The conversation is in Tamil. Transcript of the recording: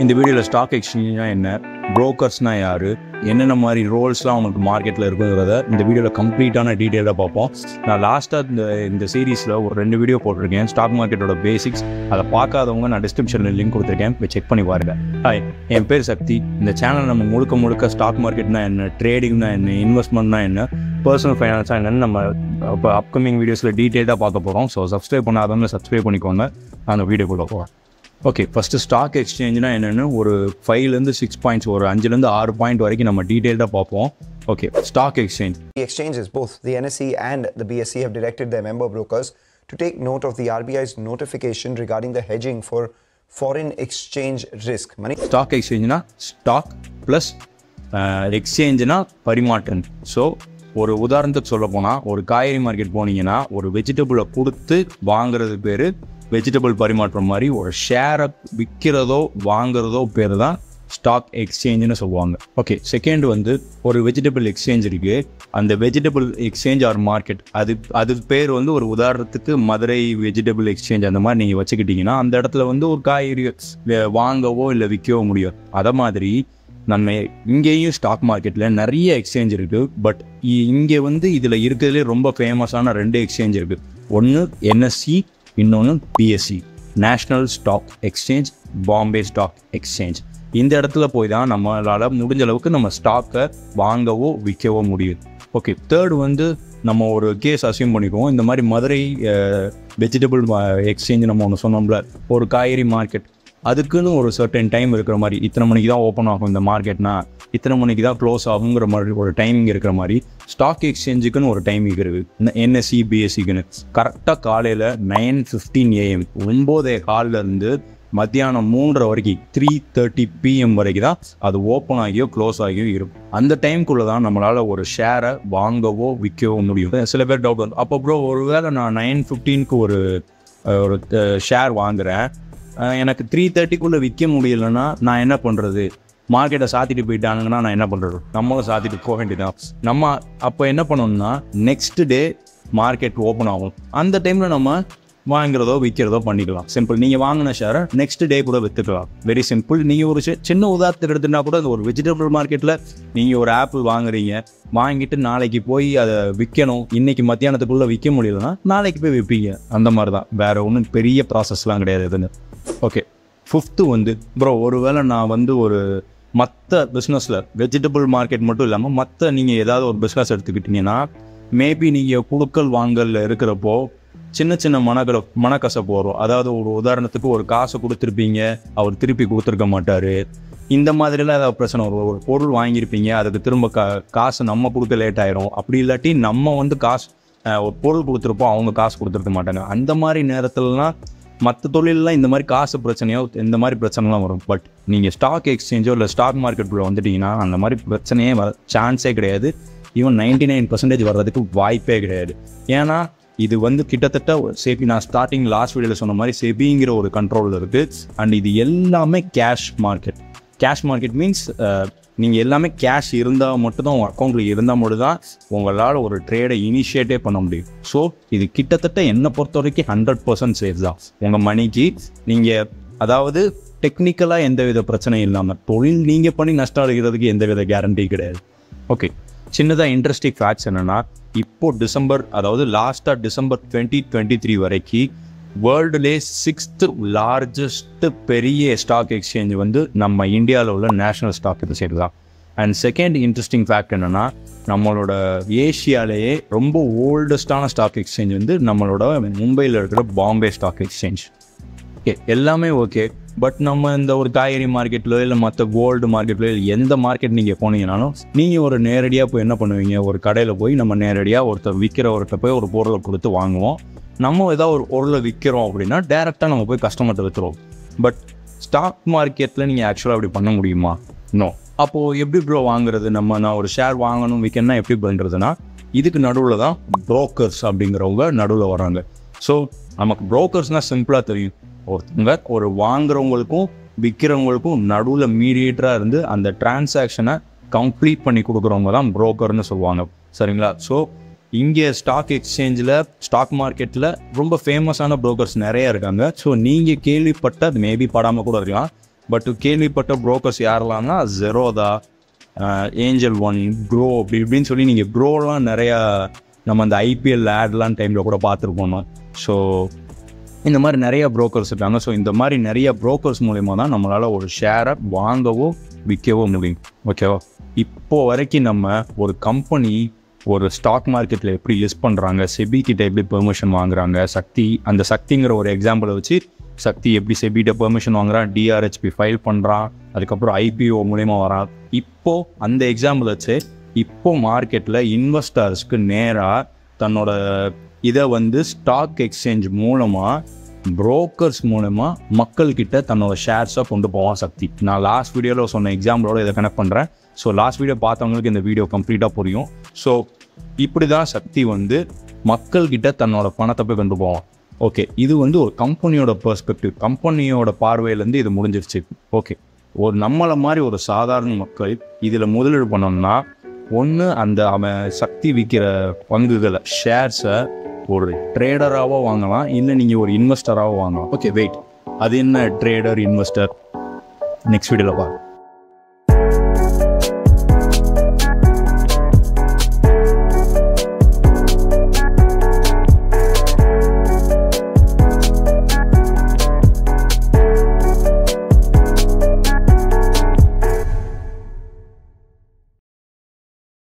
இந்த வீடியோவில் ஸ்டாக் எக்ஸ்சேஞ்சுனா என்ன, புரோக்கர்ஸ்னால் யார், என்னென்ன மாதிரி ரோல்ஸ்லாம் அவங்களுக்கு மார்க்கெட்டில் இருக்குங்கிறத இந்த வீடியோவில் கம்ப்ளீட்டான டீட்டெயிலாக பார்ப்போம். நான் லாஸ்ட்டாக இந்த சீரீஸில் ஒரு 2 வீடியோ போட்டிருக்கேன், ஸ்டாக் மார்க்கெட்டோட பேசிக்ஸ். அதை பார்க்காதவங்க நான் டிஸ்கிரிப்ஷனில் லிங்க் கொடுத்துருக்கேன், போய் செக் பண்ணி பாருங்க. ஹாய், என் பேர் சக்தி. இந்த சேனல் நம்ம முழுக்க ஸ்டாக் மார்க்கெட்னா என்ன, ட்ரேடிங்னா என்ன, இன்வெஸ்ட்மெண்ட்னா என்ன, பர்சனல் ஃபைனான்ஸாக என்னென்னு நம்ம இப்போ அப்கமிங் வீடியோஸில் டீட்டெயிலாக பார்க்க போகிறோம். ஸோ சப்ஸ்கிரைப் பண்ணாதவங்க சப்ஸ்கிரைப் பண்ணிக்கோங்க. அந்த வீடியோக்குள்ளே போகிறோம். ஓகே, ஃபஸ்ட்டு ஸ்டாக் எக்ஸ்சேஞ்சுனா என்னென்னு ஒரு 5 to 6 பாயிண்ட்ஸ், ஒரு 5 to 6 பாயிண்ட் வரைக்கும் நம்ம டீட்டெயில்டாக பார்ப்போம். Okay, stock exchange. The exchanges, both the NSE and the BSE, have directed their member brokers to take note of the RBI's notification regarding the hedging for foreign exchange risk. Stock எக்ஸ்சேஞ்சுனா ஸ்டாக் ப்ளஸ் எக்ஸ்சேஞ்சுனா பரிமாற்றம். ஸோ ஒரு உதாரணத்துக்கு சொல்ல போனால், ஒரு காய்கறி மார்க்கெட் போனீங்கன்னா ஒரு வெஜிடபிளை கொடுத்து வாங்குறது பேர் வெஜிடபிள் பரிமாற்றம். மாதிரி ஒரு ஷேரை விற்கிறதோ வாங்குறதோ பேர் தான் ஸ்டாக் எக்ஸ்சேஞ்சுன்னு சொல்லுவாங்க. ஓகே, செகண்ட் வந்து ஒரு வெஜிடபிள் எக்ஸ்சேஞ்ச் இருக்குது. அந்த வெஜிடபிள் எக்ஸ்சேஞ்ச் ஆர் மார்க்கெட், அது பேர் வந்து ஒரு உதாரணத்துக்கு மதுரை வெஜிடபிள் எக்ஸ்சேஞ்ச் அந்த மாதிரி நீங்கள் வச்சுக்கிட்டிங்கன்னா அந்த இடத்துல வந்து ஒரு காய்கறி வாங்கவோ இல்லை விற்கவோ முடியும். அதை மாதிரி நம்ம இங்கேயும் ஸ்டாக் மார்க்கெட்டில் நிறைய எக்ஸ்சேஞ்ச் இருக்குது. பட் இங்கே வந்து இதில் இருக்கிறதுலே ரொம்ப ஃபேமஸான 2 எக்ஸ்சேஞ்ச் இருக்குது. ஒன்று NSE, இன்னொன்று BSE, national stock exchange, Bombay stock exchange. இந்த இடத்துல போய் தான் நம்மளால் முடிஞ்ச அளவுக்கு நம்ம ஸ்டாக்கை வாங்கவோ விற்கவோ முடியும். ஓகே, தேர்ட் வந்து நம்ம ஒரு கேஸ் அசியூம் பண்ணிக்குவோம். இந்த மாதிரி மதுரை வெஜிடபிள் எக்ஸ்சேஞ்ச் நம்ம ஒன்று சொன்னோம்ல, ஒரு காய்கறி மார்க்கெட், அதுக்குன்னு ஒரு சர்டன் டைம் இருக்கிற மாதிரி, இத்தனை மணிக்கு தான் ஓப்பன் ஆகும் இந்த மார்க்கெட்னா, இத்தனை மணிக்கு தான் க்ளோஸ் ஆகுங்கிற மாதிரி ஒரு டைமிங் இருக்கிற மாதிரி ஸ்டாக் எக்ஸ்சேஞ்சுக்குன்னு ஒரு டைமிங் இருக்குது. NSE BSEக்குன்னு கரெக்டாக காலையில் 9:15 AM 9:15 மத்தியானம் 3:30 வரைக்கும் 3:30 PM வரைக்கும் தான் அது ஓப்பன் ஆகியோ க்ளோஸ் ஆகியோ இருக்கும். அந்த டைமுக்குள்ளே தான் நம்மளால் ஒரு ஷேரை வாங்கவோ விற்கவோ முடியும். சில பேர் டவுட் வந்து, அப்போ ப்ரோ ஒருவேளை நான் 9:15க்கு ஒரு ஷேர் வாங்குகிறேன், எனக்கு 3:30க்குள்ளே விற்க முடியலைன்னா நான் என்ன பண்ணுறது? மார்க்கெட்டை சாத்திட்டு போயிட்டாங்கன்னா நான் என்ன பண்ணுறது? நம்மளும் சாத்திட்டு போக வேண்டியதான். நம்ம அப்போ என்ன பண்ணணும்னா, நெக்ஸ்ட் டே மார்க்கெட் ஓப்பன் ஆகும், அந்த டைமில் நம்ம வாங்குறதோ விற்கிறதோ பண்ணிக்கலாம். சிம்பிள். நீங்கள் வாங்கின ஷேரை நெக்ஸ்ட் டே கூட விற்றுக்கலாம். Very simple. நீங்கள் ஒரு சின்ன உதாரணத்தை எடுத்துனா கூட, ஒரு வெஜிடபிள் மார்க்கெட்டில் நீங்கள் ஒரு ஆப்பிள் வாங்குறீங்க, வாங்கிட்டு நாளைக்கு போய் அதை விற்கணும், இன்றைக்கி மத்தியானத்துக்குள்ளே விற்க முடியலன்னா நாளைக்கு போய் விற்பீங்க. அந்த மாதிரி தான், வேறு ஒன்றும் பெரிய ப்ராசஸ்லாம் கிடையாது இதுன்னு. ஓகே, ஃபிஃப்த்து வந்து ப்ரோ ஒருவேளை நான் வந்து ஒரு மற்ற பிஸ்னஸில் வெஜிடபிள் மார்க்கெட் மட்டும் இல்லாமல் மற்ற நீங்கள் ஏதாவது ஒரு பிஸ்னஸ் எடுத்துக்கிட்டிங்கன்னா, மேபி நீங்கள் குழுக்கள் வாங்கலில் இருக்கிறப்போ சின்ன மனக்கசப்பு வரும். அதாவது ஒரு உதாரணத்துக்கு ஒரு காசை கொடுத்துருப்பீங்க, அவர் திருப்பி கொடுத்துருக்க மாட்டார், இந்த மாதிரிலாம் ஏதாவது பிரச்சனை வரும். ஒரு பொருள் வாங்கியிருப்பீங்க, அதுக்கு திரும்ப காசு நம்ம கொடுக்க லேட் ஆயிரும். அப்படி இல்லாட்டி நம்ம வந்து ஒரு பொருள் கொடுத்துருப்போம், அவங்க காசு கொடுத்துருக்க மாட்டாங்க. அந்த மாதிரி நேரத்துலலாம் மற்ற தொழிலெலாம் இந்த மாதிரி காசு பிரச்சனையோ இந்த மாதிரி பிரச்சனைலாம் வரும். பட் நீங்கள் ஸ்டாக் எக்ஸ்சேஞ்சோ இல்லை ஸ்டாக் மார்க்கெட்டுக்குள்ளே வந்துட்டிங்கன்னா அந்த மாதிரி பிரச்சனையே சான்ஸே கிடையாது. ஈவன் 99% வர்றதுக்கு வாய்ப்பே கிடையாது. ஏன்னா இது வந்து கிட்டத்தட்ட செபி, நான் ஸ்டார்டிங் லாஸ்ட் வீடியோவில் சொன்ன மாதிரி செபிங்கிற ஒரு கண்ட்ரோலில் இருக்குது. அண்ட் இது எல்லாமே cash market. Cash market means நீங்கள் எல்லாமே கேஷ் இருந்தால் மட்டும்தான், உங்கள் அக்கௌண்ட்டில் இருந்தால் மட்டும்தான் உங்களால் ஒரு ட்ரேடை இனிஷியேட்டே பண்ண முடியும். ஸோ இது கிட்டத்தட்ட என்னை பொறுத்த வரைக்கும் 100% சேஃப் தான் உங்கள் மணிக்கு. நீங்கள் அதாவது டெக்னிக்கலாக எந்தவித பிரச்சனையும் இல்லாமல் தொழில் நீங்கள் பண்ணி நஷ்டம் அடைகிறதுக்கு எந்தவித கேரண்டி கிடையாது. ஓகே, சின்னதாக இன்ட்ரெஸ்டிங் ஃபேக்ட்ஸ் என்னென்னா, இப்போது லாஸ்ட்டாக டிசம்பர் 2023 வரைக்கும் வேர்ல்டுலே 6th லார்ஜஸ்ட் பெரிய ஸ்டாக் எக்ஸ்சேஞ்ச் வந்து நம்ம இந்தியாவில் உள்ள நேஷ்னல் ஸ்டாக் எக்ஸ்சேஞ்ச் தான். அண்ட் செகண்ட் இன்ட்ரெஸ்டிங் ஃபேக்ட் என்னென்னா, நம்மளோட ஏஷியாலேயே ரொம்ப ஓல்டஸ்டான ஸ்டாக் எக்ஸ்சேஞ்ச் வந்து நம்மளோட மும்பையில் இருக்கிற பாம்பே ஸ்டாக் எக்ஸ்சேஞ்ச். ஓகே, எல்லாமே ஓகே. பட் நம்ம இந்த ஒரு காய்கறி மார்க்கெட்டில் இல்லை மற்ற கோல்டு மார்க்கெட்டில் இல்லை எந்த மார்க்கெட் நீங்கள் போனீங்கன்னாலும் நீங்கள் ஒரு நேரடியாக போய் என்ன பண்ணுவீங்க, ஒரு கடையில் போய் நம்ம நேரடியாக விற்கிறவர்கிட்ட போய் ஒரு பொருளை கொடுத்து வாங்குவோம். நம்ம ஏதாவது ஒரு பொருளை விற்கிறோம் அப்படின்னா டேரெக்டாக நம்ம போய் கஸ்டமர்கிட்ட விற்றுருவோம். பட் ஸ்டாக் மார்க்கெட்டில் நீங்கள் ஆக்சுவலாக அப்படி பண்ண முடியுமா? நோ. அப்போது எப்படி ப்ரோ வாங்குறது? நான் ஒரு ஷேர் வாங்கணும் விற்கணும்னா எப்படி பண்ணுறதுன்னா, இதுக்கு நடுவில் தான் புரோக்கர்ஸ் அப்படிங்கிறவங்க நடுவில் வராங்க. ஸோ நமக்கு புரோக்கர்ஸ்னால் சிம்பிளாக தெரியும், ஒருத்தங்க ஒரு வாங்குறவங்களுக்கும் விற்கிறவங்களுக்கும் நடுவில் மீடியேட்டராக இருந்து அந்த டிரான்சாக்ஷனை கம்ப்ளீட் பண்ணி கொடுக்குறவங்க தான் புரோக்கர்னு சொல்லுவாங்க. சரிங்களா? ஸோ இங்கே ஸ்டாக் எக்ஸ்சேஞ்சில் ஸ்டாக் மார்க்கெட்டில் ரொம்ப ஃபேமஸான புரோக்கர்ஸ் நிறையா இருக்காங்க. ஸோ நீங்கள் கேள்விப்பட்ட, அது மேபி படாமல் கூட இருக்கலாம், பட் கேள்விப்பட்ட ப்ரோக்கர்ஸ் யாரெல்லாம்னா ஜெரோதா, ஏஞ்சல் ஒன், க்ரோ இப்படின்னு சொல்லி நீங்கள் க்ரோலாம் நிறையா நம்ம அந்த ஐபிஎல் ஆட்லாம் டைமில் கூட பார்த்துருப்போம். ஸோ இந்த மாதிரி நிறைய ப்ரோக்கர்ஸ் இருக்காங்க. ஸோ இந்த மாதிரி நிறைய ப்ரோக்கர்ஸ் மூலிமா தான் நம்மளால் ஒரு ஷேரை வாங்கவோ விற்கவோ முடியும். ஓகேவா? இப்போது வரைக்கும் நம்ம ஒரு கம்பெனி ஒரு ஸ்டாக் மார்க்கெட்டில் எப்படி லிஸ்ட் பண்ணுறாங்க, செபி கிட்ட எப்படி பெர்மிஷன் வாங்குறாங்க, அந்த சக்திங்கிற ஒரு எக்ஸாம்பிளை வச்சு சக்தி எப்படி செபிகிட்ட பெர்மிஷன் வாங்குறான், டிஆர்ஹெச்பி ஃபைல் பண்ணுறான், அதுக்கப்புறம் ஐபிஓ மூலயமா வரான். இப்போது அந்த எக்ஸாம்பிள் வச்சு இப்போது மார்க்கெட்டில் இன்வெஸ்டர்ஸ்க்கு நேராக தன்னோட இதை ஸ்டாக் எக்ஸ்சேஞ்ச் மூலமாக புரோக்கர்ஸ் மூலமாக மக்கள்கிட்ட தன்னோட ஷேர்ஸை கொண்டு போவான் சக்தி. நான் லாஸ்ட் வீடியோவில் சொன்ன எக்ஸாம்பிளோட இதை கனெக்ட் பண்ணுறேன். ஸோ லாஸ்ட் வீடியோ பார்த்தவங்களுக்கு இந்த வீடியோ கம்ப்ளீட்டாக புரியும். ஸோ இப்படி தான் சக்தி மக்கள்கிட்ட தன்னோட பணத்தை போய் கொண்டு போவான். ஓகே, இது ஒரு கம்பெனியோட பெர்ஸ்பெக்டிவ், கம்பெனியோட பார்வையிலேருந்து இது முடிஞ்சிருச்சு. ஓகே, ஒரு நம்மளை மாதிரி ஒரு சாதாரண மக்கள் இதில் முதலீடு பண்ணோம்னா ஒன்று அவன் சக்தி விற்கிற பங்குகளை ஷேர்ஸை ஒரு ட்ரேடராகவோ வாங்கலாம், இல்லை நீங்கள் ஒரு இன்வெஸ்டராகவோ வாங்கலாம். ஓகே வெயிட், அது என்ன ட்ரேடர் இன்வெஸ்டர் நெக்ஸ்ட் வீடியோவில் பாருங்க.